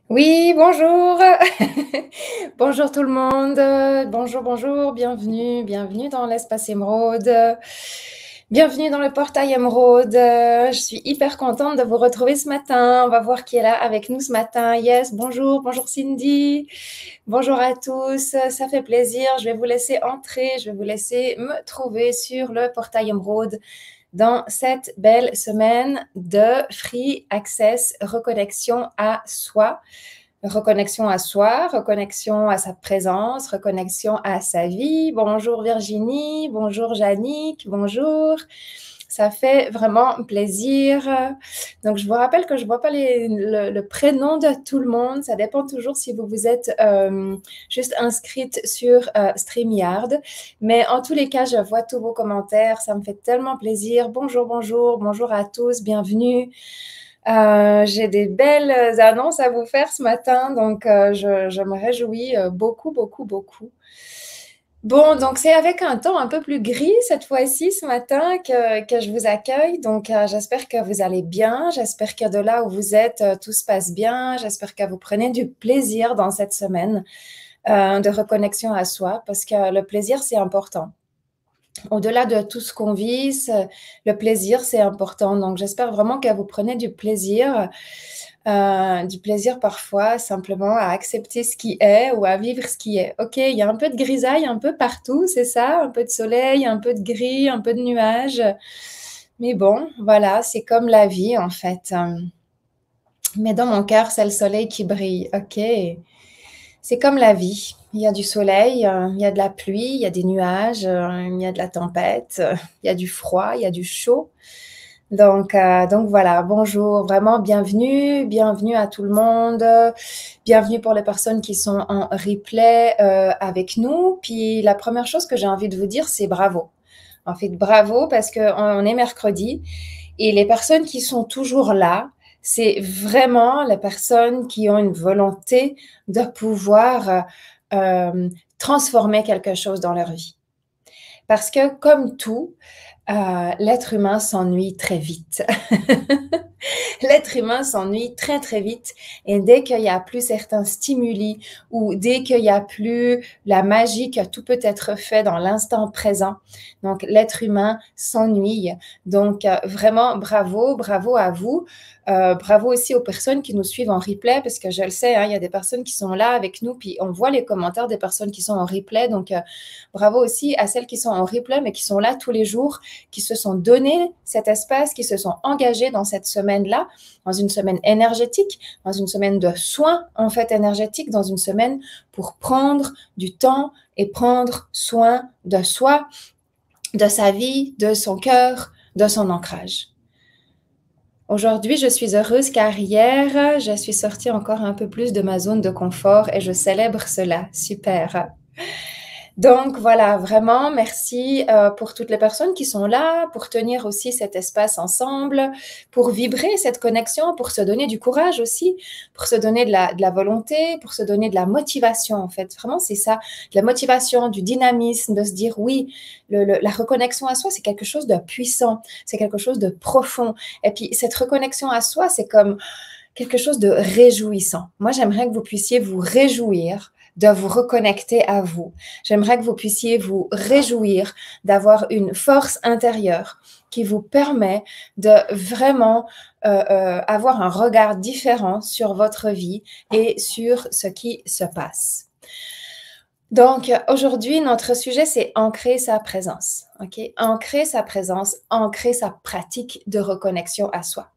Oui, bonjour. Bonjour tout le monde. Bonjour, bonjour. Bienvenue, bienvenue dans l'espace émeraude. Bienvenue dans le portail émeraude. Je suis hyper contente de vous retrouver ce matin. On va voir qui est là avec nous ce matin. Yes, bonjour, bonjour Cindy. Bonjour à tous. Ça fait plaisir. Je vais vous laisser entrer. Je vais vous laisser me trouver sur le portail émeraude dans cette belle semaine de Free Access Reconnexion à soi. Reconnexion à soi, reconnexion à sa présence, reconnexion à sa vie. Bonjour Virginie, bonjour Jannick, bonjour. Ça fait vraiment plaisir. Donc, je vous rappelle que je ne vois pas le prénom de tout le monde. Ça dépend toujours si vous vous êtes juste inscrite sur StreamYard. Mais en tous les cas, je vois tous vos commentaires. Ça me fait tellement plaisir. Bonjour, bonjour, bonjour à tous. Bienvenue. J'ai des belles annonces à vous faire ce matin. Donc, je me réjouis beaucoup, beaucoup, beaucoup. Bon, donc c'est avec un ton un peu plus gris cette fois-ci, ce matin, que je vous accueille. Donc, j'espère que vous allez bien. J'espère que de là où vous êtes, tout se passe bien. J'espère que vous prenez du plaisir dans cette semaine de reconnexion à soi, parce que le plaisir, c'est important. Au-delà de tout ce qu'on vit, le plaisir, c'est important. Donc, j'espère vraiment que vous prenez du plaisir parfois simplement à accepter ce qui est ou à vivre ce qui est. Ok, il y a un peu de grisaille un peu partout, c'est ça, un peu de soleil, un peu de gris, un peu de nuages. Mais bon, voilà, c'est comme la vie en fait. Mais dans mon cœur, c'est le soleil qui brille. Ok, c'est comme la vie. Il y a du soleil, il y a de la pluie, il y a des nuages, il y a de la tempête, il y a du froid, il y a du chaud. Donc voilà, bonjour, vraiment bienvenue, bienvenue à tout le monde, bienvenue pour les personnes qui sont en replay avec nous. Puis la première chose que j'ai envie de vous dire, c'est bravo. En fait, bravo parce qu'on est mercredi et les personnes qui sont toujours là, c'est vraiment les personnes qui ont une volonté de pouvoir transformer quelque chose dans leur vie. Parce que comme tout, l'être humain s'ennuie très vite. L'être humain s'ennuie très, très vite. Et dès qu'il n'y a plus certains stimuli ou dès qu'il n'y a plus la magie que tout peut être fait dans l'instant présent, donc l'être humain s'ennuie. Donc, vraiment, bravo, bravo à vous. Bravo aussi aux personnes qui nous suivent en replay, parce que je le sais, il y a des personnes qui sont là avec nous, puis on voit les commentaires des personnes qui sont en replay. Donc, bravo aussi à celles qui sont en replay, mais qui sont là tous les jours, qui se sont donné cet espace, qui se sont engagés dans cette semaine-là, dans une semaine énergétique, dans une semaine de soins, en fait, énergétique, dans une semaine pour prendre du temps et prendre soin de soi, de sa vie, de son cœur, de son ancrage. Aujourd'hui, je suis heureuse car hier, je suis sortie encore un peu plus de ma zone de confort et je célèbre cela. Super. Donc voilà, vraiment, merci pour toutes les personnes qui sont là, pour tenir aussi cet espace ensemble, pour vibrer cette connexion, pour se donner du courage aussi, pour se donner de la volonté, pour se donner de la motivation en fait. Vraiment, c'est ça, de la motivation, du dynamisme, de se dire oui, la reconnexion à soi, c'est quelque chose de puissant, c'est quelque chose de profond. Et puis cette reconnexion à soi, c'est comme quelque chose de réjouissant. Moi, j'aimerais que vous puissiez vous réjouir de vous reconnecter à vous. J'aimerais que vous puissiez vous réjouir d'avoir une force intérieure qui vous permet de vraiment avoir un regard différent sur votre vie et sur ce qui se passe. Donc, aujourd'hui, notre sujet, c'est ancrer sa présence. Okay? Ancrer sa présence, ancrer sa pratique de reconnexion à soi.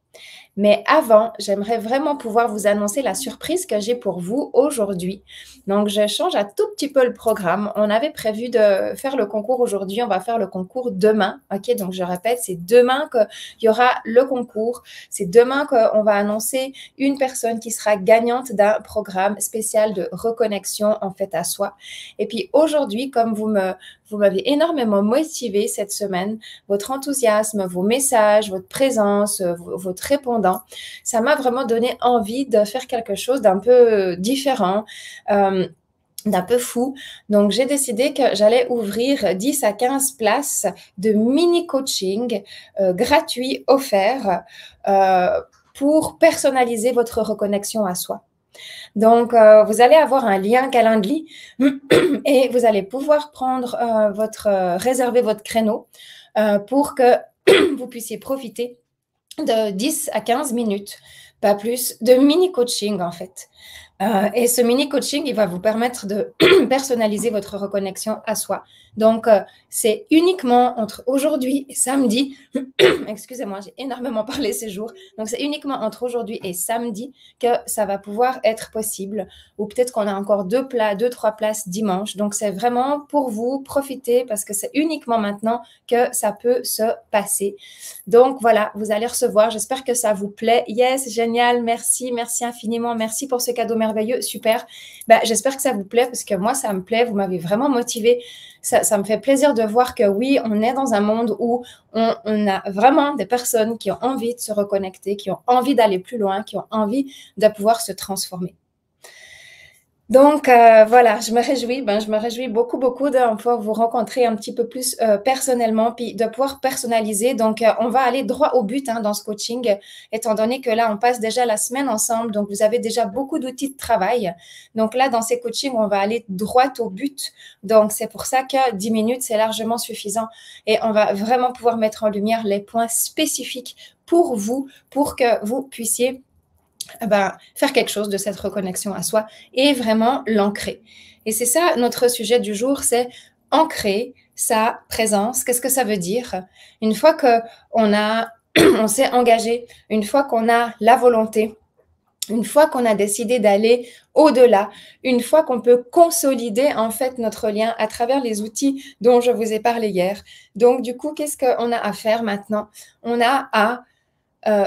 Mais avant, j'aimerais vraiment pouvoir vous annoncer la surprise que j'ai pour vous aujourd'hui. Donc, je change un tout petit peu le programme. On avait prévu de faire le concours aujourd'hui. On va faire le concours demain. OK? Donc, je répète, c'est demain qu'il y aura le concours. C'est demain qu'on va annoncer une personne qui sera gagnante d'un programme spécial de reconnexion en fait à soi. Et puis aujourd'hui, comme vous m'avez énormément motivé cette semaine, votre enthousiasme, vos messages, votre présence, votre répondant, ça m'a vraiment donné envie de faire quelque chose d'un peu différent, d'un peu fou. Donc, j'ai décidé que j'allais ouvrir 10 à 15 places de mini-coaching gratuits offerts pour personnaliser votre reconnexion à soi. Donc, vous allez avoir un lien Calendly et vous allez pouvoir prendre réserver votre créneau pour que vous puissiez profiter de 10 à 15 minutes, pas plus, de mini-coaching en fait. Et ce mini-coaching, il va vous permettre de personnaliser votre reconnexion à soi. Donc, c'est uniquement entre aujourd'hui et samedi. Excusez-moi, j'ai énormément parlé ces jours. Donc, c'est uniquement entre aujourd'hui et samedi que ça va pouvoir être possible. Ou peut-être qu'on a encore 2-3 places dimanche. Donc, c'est vraiment pour vous, profiter parce que c'est uniquement maintenant que ça peut se passer. Donc, voilà, vous allez recevoir. J'espère que ça vous plaît. Yes, génial. Merci, merci infiniment. Merci pour ce cadeau merveilleux. Super. Ben, j'espère que ça vous plaît parce que moi, ça me plaît. Vous m'avez vraiment motivée. Ça me fait plaisir de voir que oui, on est dans un monde où on a vraiment des personnes qui ont envie de se reconnecter, qui ont envie d'aller plus loin, qui ont envie de pouvoir se transformer. Donc, voilà, je me réjouis beaucoup de pouvoir vous rencontrer un petit peu plus personnellement, puis de pouvoir personnaliser. Donc, on va aller droit au but dans ce coaching, étant donné que là, on passe déjà la semaine ensemble, donc vous avez déjà beaucoup d'outils de travail. Donc là, dans ces coachings, on va aller droit au but. Donc, c'est pour ça que 10 minutes, c'est largement suffisant. Et on va vraiment pouvoir mettre en lumière les points spécifiques pour vous, pour que vous puissiez faire quelque chose de cette reconnexion à soi et vraiment l'ancrer. Et c'est ça notre sujet du jour, c'est ancrer sa présence. Qu'est-ce que ça veut dire? Une fois on s'est engagé, une fois qu'on a la volonté, une fois qu'on a décidé d'aller au-delà, une fois qu'on peut consolider en fait notre lien à travers les outils dont je vous ai parlé hier. Donc du coup, qu'est-ce qu'on a à faire maintenant? On a à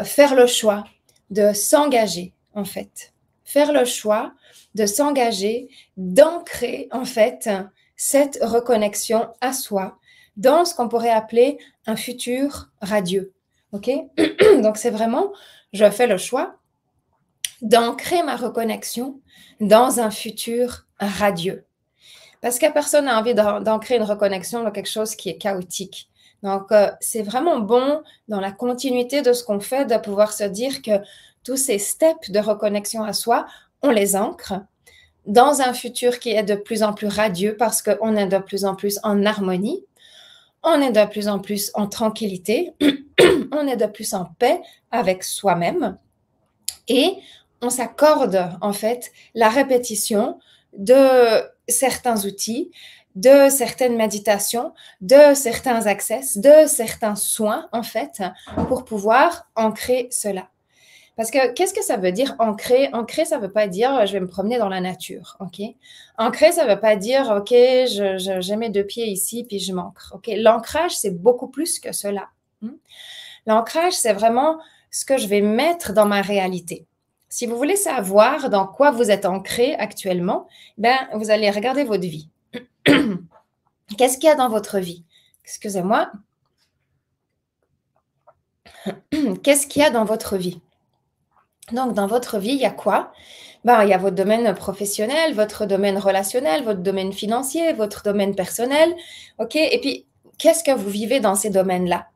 faire le choix de s'engager, en fait. Faire le choix de s'engager, d'ancrer, en fait, cette reconnexion à soi dans ce qu'on pourrait appeler un futur radieux. OK? Donc, c'est vraiment, je fais le choix d'ancrer ma reconnexion dans un futur radieux. Parce que personne n'a envie d'ancrer une reconnexion dans quelque chose qui est chaotique. Donc, c'est vraiment bon dans la continuité de ce qu'on fait de pouvoir se dire que tous ces steps de reconnexion à soi, on les ancre dans un futur qui est de plus en plus radieux parce qu'on est de plus en plus en harmonie, on est de plus en plus en tranquillité, on est de plus en paix avec soi-même et on s'accorde en fait la répétition de certains outils, de certaines méditations, de certains access, de certains soins, en fait, pour pouvoir ancrer cela. Parce que qu'est-ce que ça veut dire ancrer? Ancrer, ça ne veut pas dire je vais me promener dans la nature, ok? Ancrer, ça ne veut pas dire ok, j'ai mes 2 pieds ici puis je m'ancre, ok? L'ancrage, c'est beaucoup plus que cela. L'ancrage, c'est vraiment ce que je vais mettre dans ma réalité. Si vous voulez savoir dans quoi vous êtes ancré actuellement, vous allez regarder votre vie. Qu'est-ce qu'il y a dans votre vie? Excusez-moi. Qu'est-ce qu'il y a dans votre vie? Donc, dans votre vie, il y a quoi? Il y a votre domaine professionnel, votre domaine relationnel, votre domaine financier, votre domaine personnel. OK? Et puis, qu'est-ce que vous vivez dans ces domaines-là?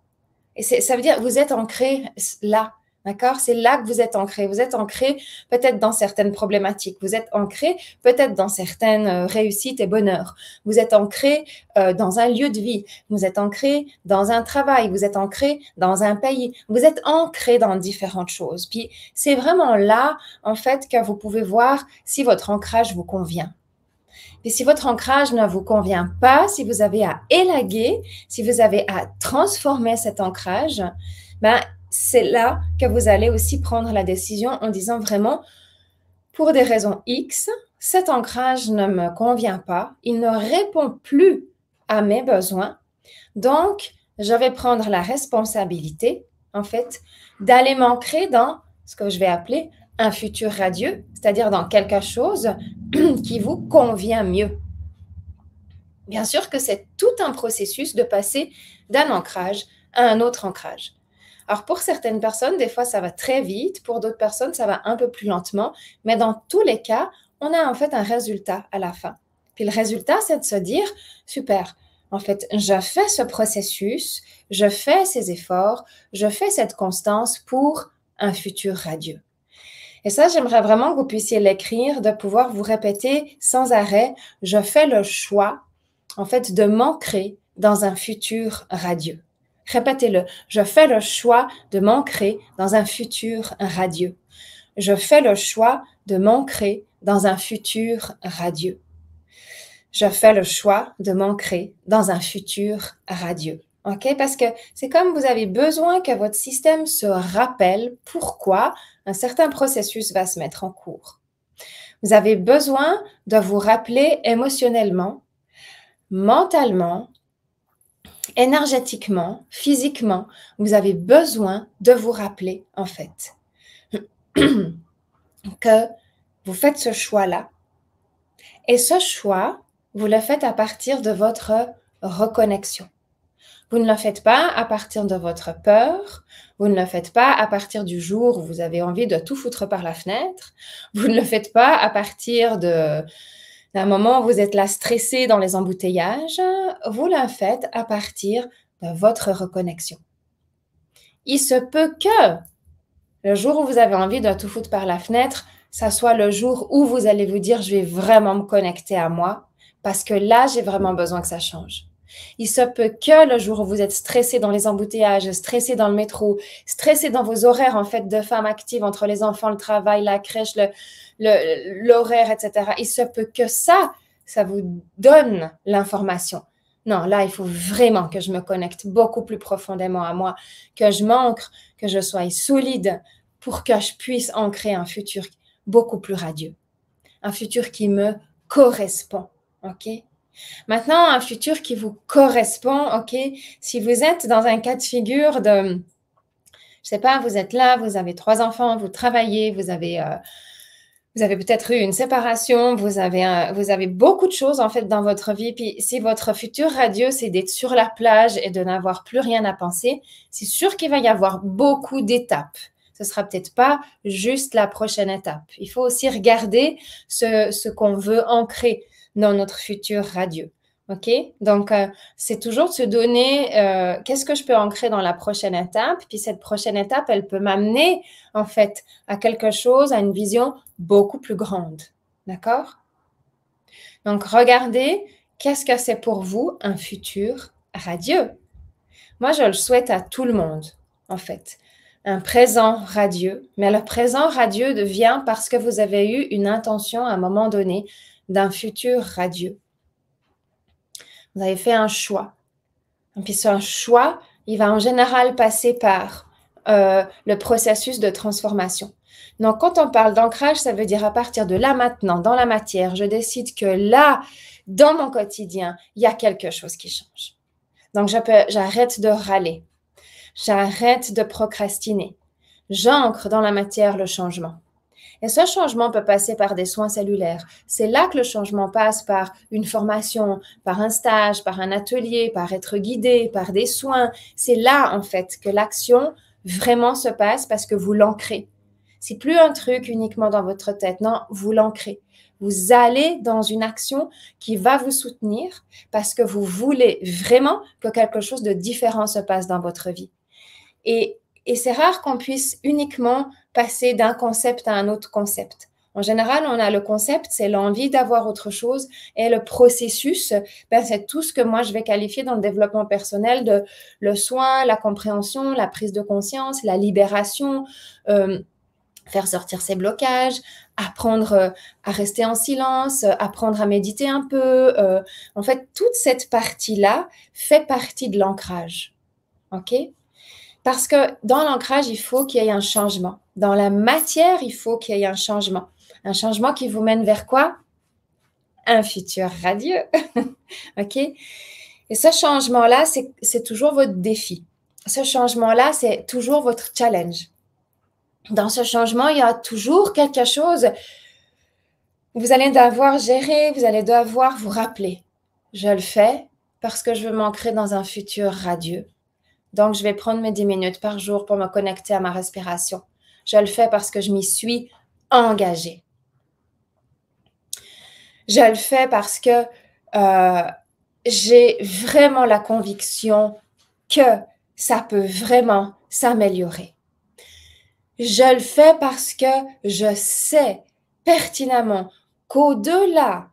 Et ça veut dire que vous êtes ancré là. D'accord? C'est là que vous êtes ancré. Vous êtes ancré peut-être dans certaines problématiques. Vous êtes ancré peut-être dans certaines réussites et bonheurs. Vous êtes ancré dans un lieu de vie. Vous êtes ancré dans un travail. Vous êtes ancré dans un pays. Vous êtes ancré dans différentes choses. Puis c'est vraiment là, en fait, que vous pouvez voir si votre ancrage vous convient. Et si votre ancrage ne vous convient pas, si vous avez à élaguer, si vous avez à transformer cet ancrage, c'est là que vous allez aussi prendre la décision en disant vraiment, pour des raisons X, cet ancrage ne me convient pas, il ne répond plus à mes besoins, donc je vais prendre la responsabilité, en fait, d'aller m'ancrer dans ce que je vais appeler un futur radieux, c'est-à-dire dans quelque chose qui vous convient mieux. Bien sûr que c'est tout un processus de passer d'un ancrage à un autre ancrage. Alors pour certaines personnes, des fois ça va très vite, pour d'autres personnes ça va un peu plus lentement, mais dans tous les cas, on a en fait un résultat à la fin. Puis le résultat, c'est de se dire, super, en fait, je fais ce processus, je fais ces efforts, je fais cette constance pour un futur radieux. Et ça, j'aimerais vraiment que vous puissiez l'écrire, de pouvoir vous répéter sans arrêt, je fais le choix, en fait, de m'ancrer dans un futur radieux. Répétez-le, je fais le choix de m'ancrer dans un futur radieux. Je fais le choix de m'ancrer dans un futur radieux. Je fais le choix de m'ancrer dans un futur radieux. OK? Parce que c'est comme vous avez besoin que votre système se rappelle pourquoi un certain processus va se mettre en cours. Vous avez besoin de vous rappeler émotionnellement, mentalement, énergétiquement, physiquement. Vous avez besoin de vous rappeler, en fait, que vous faites ce choix-là. Et ce choix, vous le faites à partir de votre reconnexion. Vous ne le faites pas à partir de votre peur, vous ne le faites pas à partir du jour où vous avez envie de tout foutre par la fenêtre, vous ne le faites pas à partir d'un moment où vous êtes là stressé dans les embouteillages, vous le faites à partir de votre reconnexion. Il se peut que le jour où vous avez envie de tout foutre par la fenêtre, ça soit le jour où vous allez vous dire, je vais vraiment me connecter à moi, parce que là, j'ai vraiment besoin que ça change. Il se peut que le jour où vous êtes stressé dans les embouteillages, stressé dans le métro, stressé dans vos horaires en fait de femme active entre les enfants, le travail, la crèche, l'horaire, etc. Il se peut que ça vous donne l'information. Non, là, il faut vraiment que je me connecte beaucoup plus profondément à moi, que je m'ancre, que je sois solide pour que je puisse ancrer un futur beaucoup plus radieux, un futur qui me correspond, ok? Maintenant, un futur qui vous correspond, ok? Si vous êtes dans un cas de figure de, je sais pas, vous êtes là, vous avez 3 enfants, vous travaillez, vous avez peut-être eu une séparation, vous avez beaucoup de choses en fait dans votre vie. Puis si votre futur radieux, c'est d'être sur la plage et de n'avoir plus rien à penser, c'est sûr qu'il va y avoir beaucoup d'étapes. Ce sera peut-être pas juste la prochaine étape. Il faut aussi regarder ce qu'on veut ancrer dans notre futur radieux. OK? Donc, c'est toujours de se donner qu'est-ce que je peux ancrer dans la prochaine étape. Puis cette prochaine étape, elle peut m'amener en fait à quelque chose, à une vision beaucoup plus grande. D'accord? Donc, regardez qu'est-ce que c'est pour vous un futur radieux. Moi, je le souhaite à tout le monde, en fait. Un présent radieux, mais le présent radieux devient parce que vous avez eu une intention à un moment donné d'un futur radieux. Vous avez fait un choix. Et puis ce choix, il va en général passer par le processus de transformation. Donc, quand on parle d'ancrage, ça veut dire à partir de là maintenant, dans la matière, je décide que là, dans mon quotidien, il y a quelque chose qui change. Donc, j'arrête de râler. J'arrête de procrastiner. J'ancre dans la matière le changement. Et ce changement peut passer par des soins cellulaires. C'est là que le changement passe par une formation, par un stage, par un atelier, par être guidé, par des soins. C'est là, en fait, que l'action vraiment se passe parce que vous l'ancrez. C'est plus un truc uniquement dans votre tête. Non, vous l'ancrez. Vous allez dans une action qui va vous soutenir parce que vous voulez vraiment que quelque chose de différent se passe dans votre vie. Et c'est rare qu'on puisse uniquement passer d'un concept à un autre concept. En général, on a le concept, c'est l'envie d'avoir autre chose, et le processus, c'est tout ce que moi je vais qualifier dans le développement personnel de le soin, la compréhension, la prise de conscience, la libération, faire sortir ses blocages, apprendre à rester en silence, apprendre à méditer un peu. En fait, toute cette partie-là fait partie de l'ancrage. OK? Parce que dans l'ancrage, il faut qu'il y ait un changement. Dans la matière, il faut qu'il y ait un changement. Un changement qui vous mène vers quoi? Un futur radieux. OK? Et ce changement-là, c'est toujours votre défi. Ce changement-là, c'est toujours votre challenge. Dans ce changement, il y a toujours quelque chose. Vous allez devoir gérer, vous allez devoir vous rappeler. Je le fais parce que je veux m'ancrer dans un futur radieux. Donc, je vais prendre mes 10 minutes par jour pour me connecter à ma respiration. Je le fais parce que je m'y suis engagée. Je le fais parce que j'ai vraiment la conviction que ça peut vraiment s'améliorer. Je le fais parce que je sais pertinemment qu'au-delà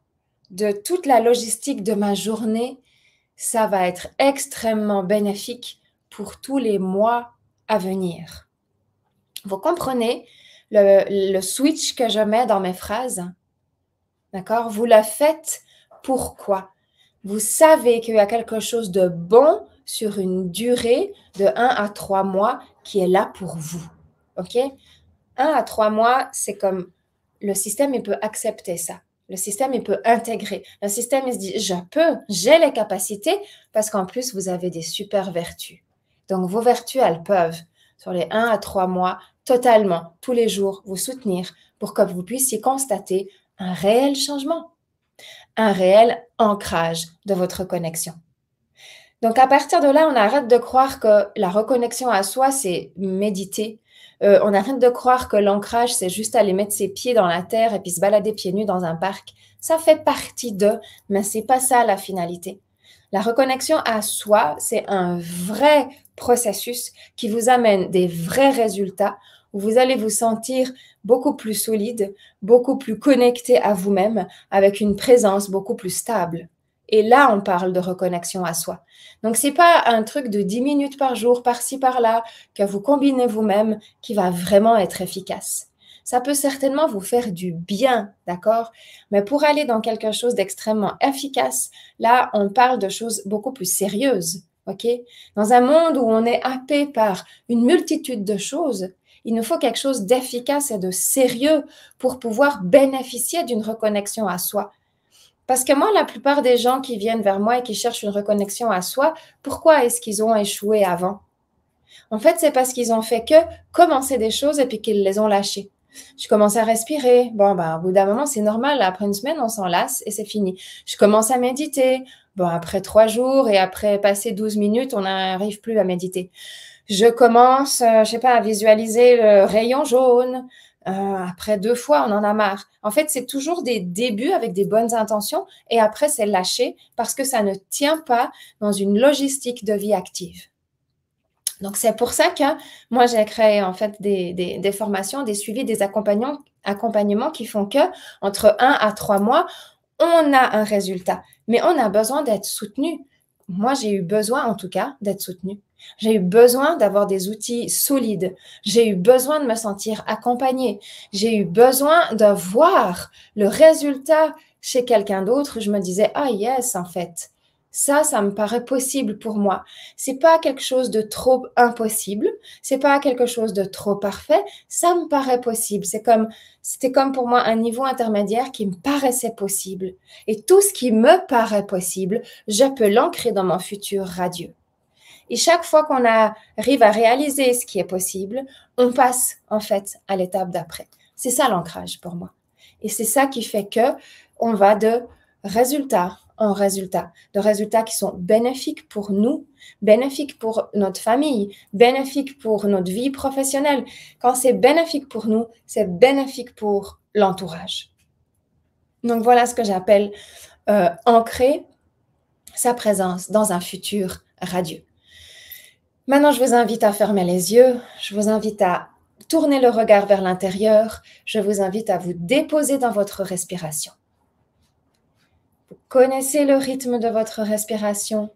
de toute la logistique de ma journée, ça va être extrêmement bénéfique pour tous les mois à venir. Vous comprenez le switch que je mets dans mes phrases? D'accord? Vous le faites pourquoi? Vous savez qu'il y a quelque chose de bon sur une durée de 1 à 3 mois qui est là pour vous. OK? 1 à 3 mois, c'est comme le système, il peut accepter ça. Le système, il peut intégrer. Le système, il se dit, je peux, j'ai les capacités parce qu'en plus, vous avez des super vertus. Donc, vos vertus, elles peuvent, sur les 1 à 3 mois, totalement, tous les jours, vous soutenir pour que vous puissiez constater un réel changement, un réel ancrage de votre connexion. Donc, à partir de là, on arrête de croire que la reconnexion à soi, c'est méditer. On arrête de croire que l'ancrage, c'est juste aller mettre ses pieds dans la terre et puis se balader pieds nus dans un parc. Ça fait partie de, mais c'est pas ça la finalité. La reconnexion à soi, c'est un vrai processus qui vous amène des vrais résultats où vous allez vous sentir beaucoup plus solide, beaucoup plus connecté à vous-même, avec une présence beaucoup plus stable. Et là, on parle de reconnexion à soi. Donc, ce n'est pas un truc de 10 minutes par jour, par-ci, par-là, que vous combinez vous-même, qui va vraiment être efficace. Ça peut certainement vous faire du bien, d'accord? Mais pour aller dans quelque chose d'extrêmement efficace, là, on parle de choses beaucoup plus sérieuses, ok? Dans un monde où on est happé par une multitude de choses, il nous faut quelque chose d'efficace et de sérieux pour pouvoir bénéficier d'une reconnexion à soi. Parce que moi, la plupart des gens qui viennent vers moi et qui cherchent une reconnexion à soi, pourquoi est-ce qu'ils ont échoué avant? En fait, c'est parce qu'ils ont fait que commencer des choses et puis qu'ils les ont lâchées. Je commence à respirer. Bon, ben, au bout d'un moment, c'est normal. Après une semaine, on s'en lasse et c'est fini. Je commence à méditer. Bon, après 3 jours et après passer 12 minutes, on n'arrive plus à méditer. Je commence, je sais pas, à visualiser le rayon jaune. Après 2 fois, on en a marre. En fait, c'est toujours des débuts avec des bonnes intentions et après, c'est lâché parce que ça ne tient pas dans une logistique de vie active. Donc, c'est pour ça que moi, j'ai créé en fait des formations, des suivis, des accompagnements qui font que entre 1 à 3 mois, on a un résultat. Mais on a besoin d'être soutenu. Moi, j'ai eu besoin en tout cas d'être soutenu. J'ai eu besoin d'avoir des outils solides. J'ai eu besoin de me sentir accompagnée. J'ai eu besoin de voir le résultat chez quelqu'un d'autre. Je me disais, ah yes, en fait, ça me paraît possible pour moi. C'est pas quelque chose de trop impossible. C'est pas quelque chose de trop parfait. Ça me paraît possible. C'était comme pour moi un niveau intermédiaire qui me paraissait possible. Et tout ce qui me paraît possible, je peux l'ancrer dans mon futur radieux. Et chaque fois qu'on arrive à réaliser ce qui est possible, on passe en fait à l'étape d'après. C'est ça l'ancrage pour moi. Et c'est ça qui fait que on va de résultat en résultat, de résultats qui sont bénéfiques pour nous, bénéfiques pour notre famille, bénéfiques pour notre vie professionnelle. Quand c'est bénéfique pour nous, c'est bénéfique pour l'entourage. Donc voilà ce que j'appelle ancrer sa présence dans un futur radieux. Maintenant, je vous invite à fermer les yeux, je vous invite à tourner le regard vers l'intérieur, je vous invite à vous déposer dans votre respiration. Vous connaissez le rythme de votre respiration,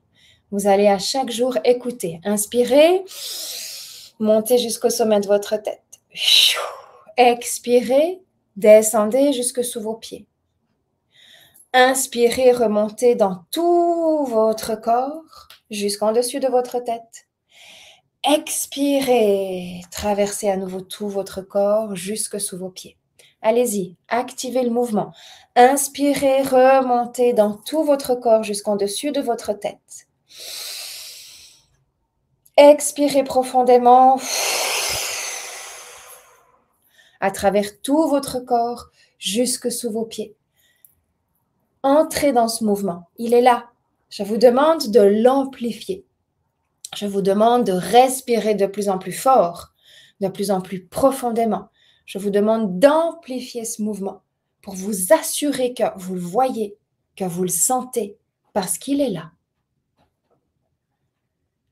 vous allez à chaque jour écouter, inspirez, montez jusqu'au sommet de votre tête, expirez, descendez jusque sous vos pieds. Inspirez, remontez dans tout votre corps jusqu'en dessus de votre tête. Expirez, traversez à nouveau tout votre corps jusque sous vos pieds. Allez-y, activez le mouvement. Inspirez, remontez dans tout votre corps jusqu'en dessus de votre tête. Expirez profondément à travers tout votre corps jusque sous vos pieds. Entrez dans ce mouvement, il est là. Je vous demande de l'amplifier. Je vous demande de respirer de plus en plus fort, de plus en plus profondément. Je vous demande d'amplifier ce mouvement pour vous assurer que vous le voyez, que vous le sentez, parce qu'il est là.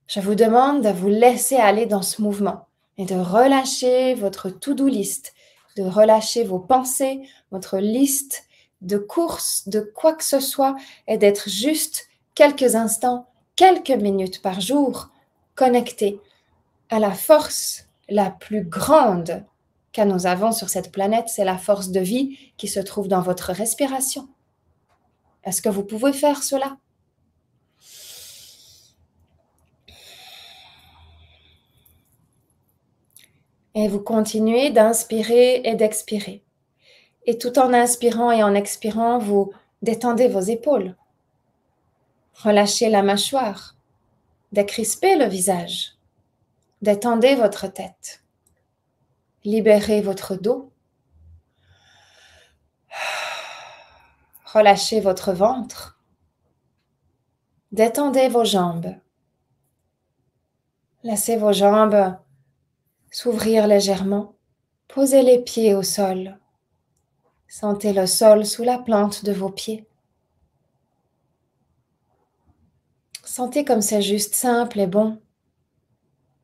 Je vous demande de vous laisser aller dans ce mouvement et de relâcher votre to-do list, de relâcher vos pensées, votre liste de courses, de quoi que ce soit, et d'être juste quelques instants, quelques minutes par jour, connecté à la force la plus grande que nous avons sur cette planète, c'est la force de vie qui se trouve dans votre respiration. Est-ce que vous pouvez faire cela? Et vous continuez d'inspirer et d'expirer. Et tout en inspirant et en expirant, vous détendez vos épaules. Relâchez la mâchoire. Décrispez le visage. Détendez votre tête. Libérez votre dos. Relâchez votre ventre. Détendez vos jambes. Laissez vos jambes s'ouvrir légèrement. Posez les pieds au sol. Sentez le sol sous la plante de vos pieds. Sentez comme c'est juste simple et bon.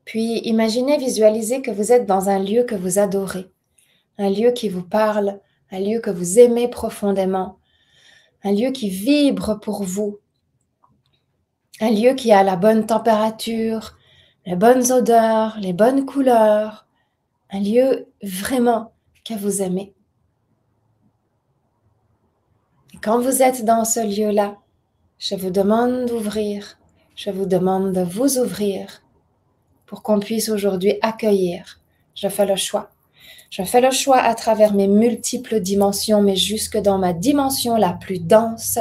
Puis imaginez, visualisez que vous êtes dans un lieu que vous adorez, un lieu qui vous parle, un lieu que vous aimez profondément, un lieu qui vibre pour vous, un lieu qui a la bonne température, les bonnes odeurs, les bonnes couleurs, un lieu vraiment que vous aimez. Et quand vous êtes dans ce lieu-là, je vous demande d'ouvrir, je vous demande de vous ouvrir pour qu'on puisse aujourd'hui accueillir. Je fais le choix. Je fais le choix à travers mes multiples dimensions, mais jusque dans ma dimension la plus dense,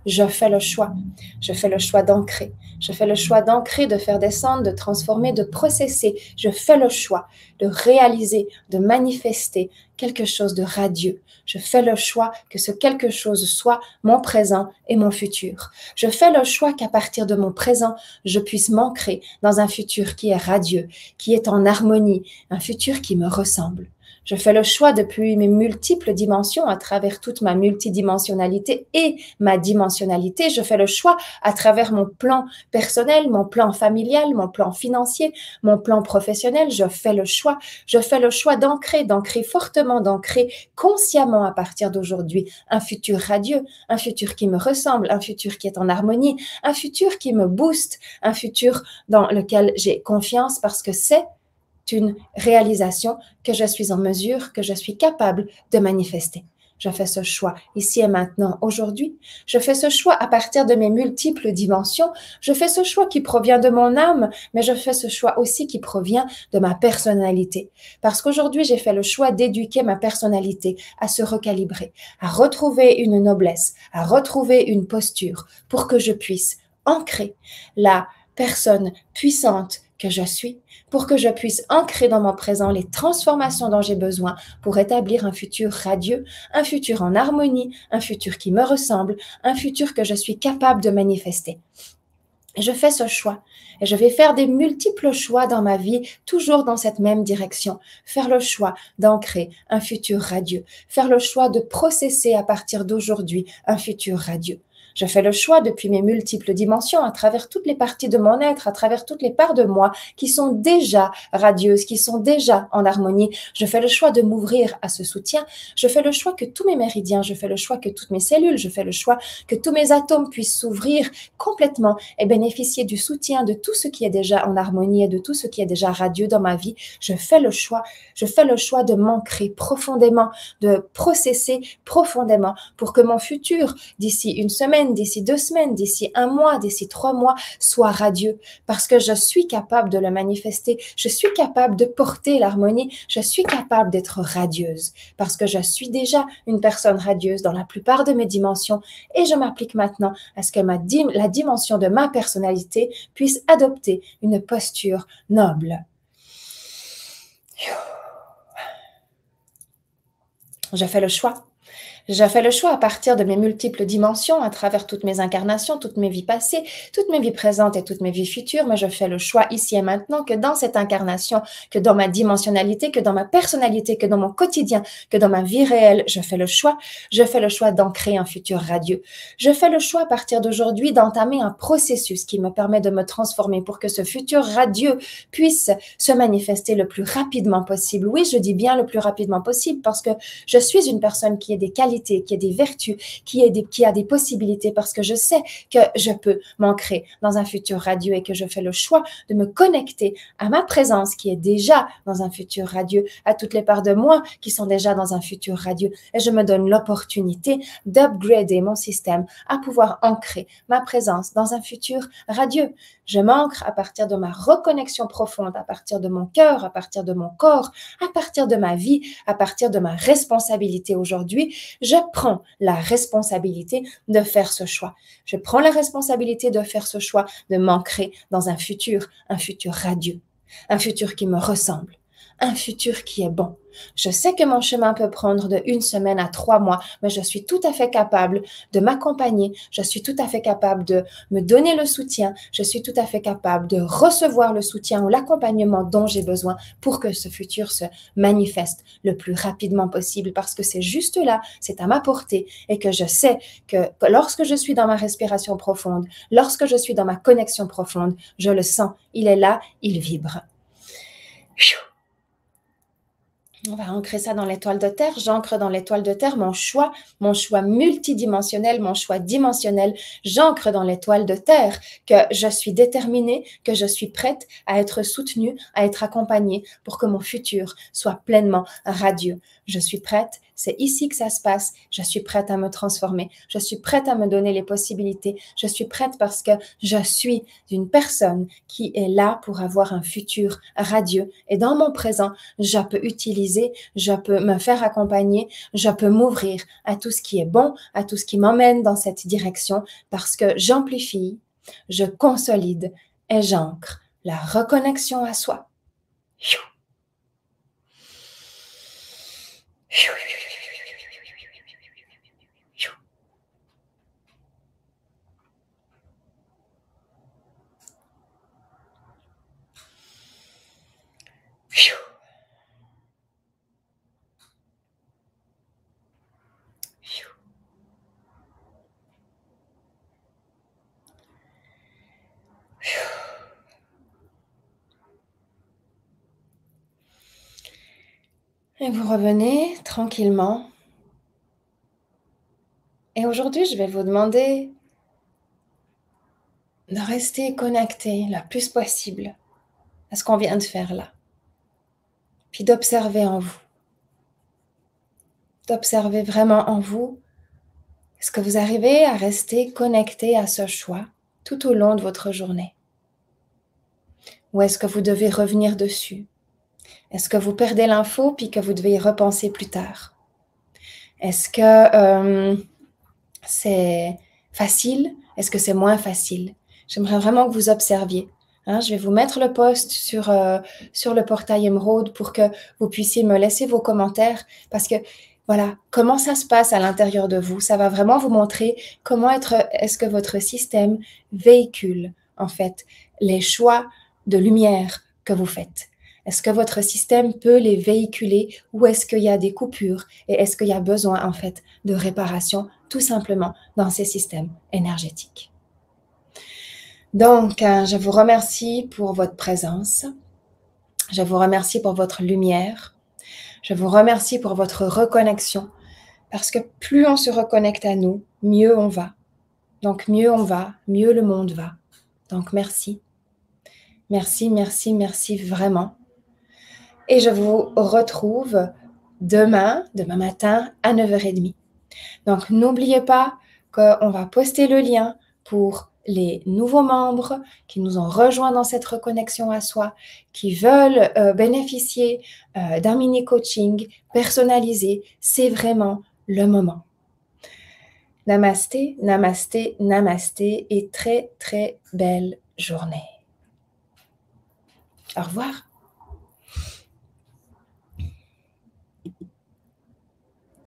je fais le choix. Je fais le choix d'ancrer. Je fais le choix d'ancrer, de faire descendre, de transformer, de processer. Je fais le choix de réaliser, de manifester quelque chose de radieux. Je fais le choix que ce quelque chose soit mon présent et mon futur. Je fais le choix qu'à partir de mon présent, je puisse m'ancrer dans un futur qui est radieux, qui est en harmonie, un futur qui me ressemble. Je fais le choix depuis mes multiples dimensions, à travers toute ma multidimensionnalité et ma dimensionnalité. Je fais le choix à travers mon plan personnel, mon plan familial, mon plan financier, mon plan professionnel. Je fais le choix. Je fais le choix d'ancrer fortement, d'ancrer consciemment à partir d'aujourd'hui un futur radieux, un futur qui me ressemble, un futur qui est en harmonie, un futur qui me booste, un futur dans lequel j'ai confiance parce que c'est une réalisation que je suis en mesure, que je suis capable de manifester. Je fais ce choix ici et maintenant, aujourd'hui. Je fais ce choix à partir de mes multiples dimensions. Je fais ce choix qui provient de mon âme, mais je fais ce choix aussi qui provient de ma personnalité. Parce qu'aujourd'hui, j'ai fait le choix d'éduquer ma personnalité à se recalibrer, à retrouver une noblesse, à retrouver une posture pour que je puisse ancrer la personne puissante que je suis, pour que je puisse ancrer dans mon présent les transformations dont j'ai besoin pour établir un futur radieux, un futur en harmonie, un futur qui me ressemble, un futur que je suis capable de manifester. Et je fais ce choix. Et je vais faire des multiples choix dans ma vie, toujours dans cette même direction. Faire le choix d'ancrer un futur radieux. Faire le choix de processer à partir d'aujourd'hui un futur radieux. Je fais le choix depuis mes multiples dimensions, à travers toutes les parties de mon être, à travers toutes les parts de moi qui sont déjà radieuses, qui sont déjà en harmonie. Je fais le choix de m'ouvrir à ce soutien. Je fais le choix que tous mes méridiens, je fais le choix que toutes mes cellules, je fais le choix que tous mes atomes puissent s'ouvrir complètement et bénéficier du soutien de tout ce qui est déjà en harmonie et de tout ce qui est déjà radieux dans ma vie. Je fais le choix de m'ancrer profondément, de processer profondément pour que mon futur, d'ici une semaine, semaine, d'ici 2 semaines, d'ici 1 mois, d'ici 3 mois, soit radieux parce que je suis capable de le manifester, je suis capable de porter l'harmonie, je suis capable d'être radieuse parce que je suis déjà une personne radieuse dans la plupart de mes dimensions et je m'applique maintenant à ce que la dimension de ma personnalité puisse adopter une posture noble. Je fais le choix. Je fais le choix à partir de mes multiples dimensions, à travers toutes mes incarnations, toutes mes vies passées, toutes mes vies présentes et toutes mes vies futures, mais je fais le choix ici et maintenant que dans cette incarnation, que dans ma dimensionnalité, que dans ma personnalité, que dans mon quotidien, que dans ma vie réelle, je fais le choix d'ancrer un futur radieux. Je fais le choix à partir d'aujourd'hui d'entamer un processus qui me permet de me transformer pour que ce futur radieux puisse se manifester le plus rapidement possible. Oui, je dis bien le plus rapidement possible parce que je suis une personne qui a des qualités, qui a des vertus, qui a des possibilités parce que je sais que je peux m'ancrer dans un futur radieux et que je fais le choix de me connecter à ma présence qui est déjà dans un futur radieux, à toutes les parts de moi qui sont déjà dans un futur radieux. Et je me donne l'opportunité d'upgrader mon système à pouvoir ancrer ma présence dans un futur radieux. Je m'ancre à partir de ma reconnexion profonde, à partir de mon cœur, à partir de mon corps, à partir de ma vie, à partir de ma responsabilité aujourd'hui. Je prends la responsabilité de faire ce choix. Je prends la responsabilité de faire ce choix, de m'ancrer dans un futur radieux, un futur qui me ressemble, un futur qui est bon. Je sais que mon chemin peut prendre de 1 semaine à 3 mois, mais je suis tout à fait capable de m'accompagner, je suis tout à fait capable de me donner le soutien, je suis tout à fait capable de recevoir le soutien ou l'accompagnement dont j'ai besoin pour que ce futur se manifeste le plus rapidement possible parce que c'est juste là, c'est à ma portée et que je sais que lorsque je suis dans ma respiration profonde, lorsque je suis dans ma connexion profonde, je le sens, il est là, il vibre. On va ancrer ça dans l'étoile de terre. J'ancre dans l'étoile de terre mon choix multidimensionnel, mon choix dimensionnel. J'ancre dans l'étoile de terre que je suis déterminée, que je suis prête à être soutenue, à être accompagnée pour que mon futur soit pleinement radieux. Je suis prête, c'est ici que ça se passe. Je suis prête à me transformer. Je suis prête à me donner les possibilités. Je suis prête parce que je suis une personne qui est là pour avoir un futur radieux. Et dans mon présent, je peux utiliser, je peux me faire accompagner, je peux m'ouvrir à tout ce qui est bon, à tout ce qui m'emmène dans cette direction parce que j'amplifie, je consolide et j'ancre la reconnexion à soi. Et vous revenez tranquillement. Et aujourd'hui, je vais vous demander de rester connecté le plus possible à ce qu'on vient de faire là. Puis d'observer en vous. D'observer vraiment en vous. Est-ce que vous arrivez à rester connecté à ce choix tout au long de votre journée? Ou est-ce que vous devez revenir dessus? Est-ce que vous perdez l'info puis que vous devez y repenser plus tard? Est-ce que c'est facile? Est-ce que c'est moins facile? J'aimerais vraiment que vous observiez. Je vais vous mettre le post sur le portail Émeraude pour que vous puissiez me laisser vos commentaires parce que voilà, comment ça se passe à l'intérieur de vous. Ça va vraiment vous montrer comment est-ce que votre système véhicule en fait les choix de lumière que vous faites. Est-ce que votre système peut les véhiculer ou est-ce qu'il y a des coupures et est-ce qu'il y a besoin en fait de réparation tout simplement dans ces systèmes énergétiques? Donc, je vous remercie pour votre présence. Je vous remercie pour votre lumière. Je vous remercie pour votre reconnexion parce que plus on se reconnecte à nous, mieux on va. Donc, mieux on va, mieux le monde va. Donc, merci. Merci, merci, merci vraiment. Et je vous retrouve demain matin à 9h30. Donc, n'oubliez pas qu'on va poster le lien pour les nouveaux membres qui nous ont rejoints dans cette reconnexion à soi, qui veulent bénéficier d'un mini-coaching personnalisé. C'est vraiment le moment. Namasté, namasté, namasté et très, très belle journée. Au revoir.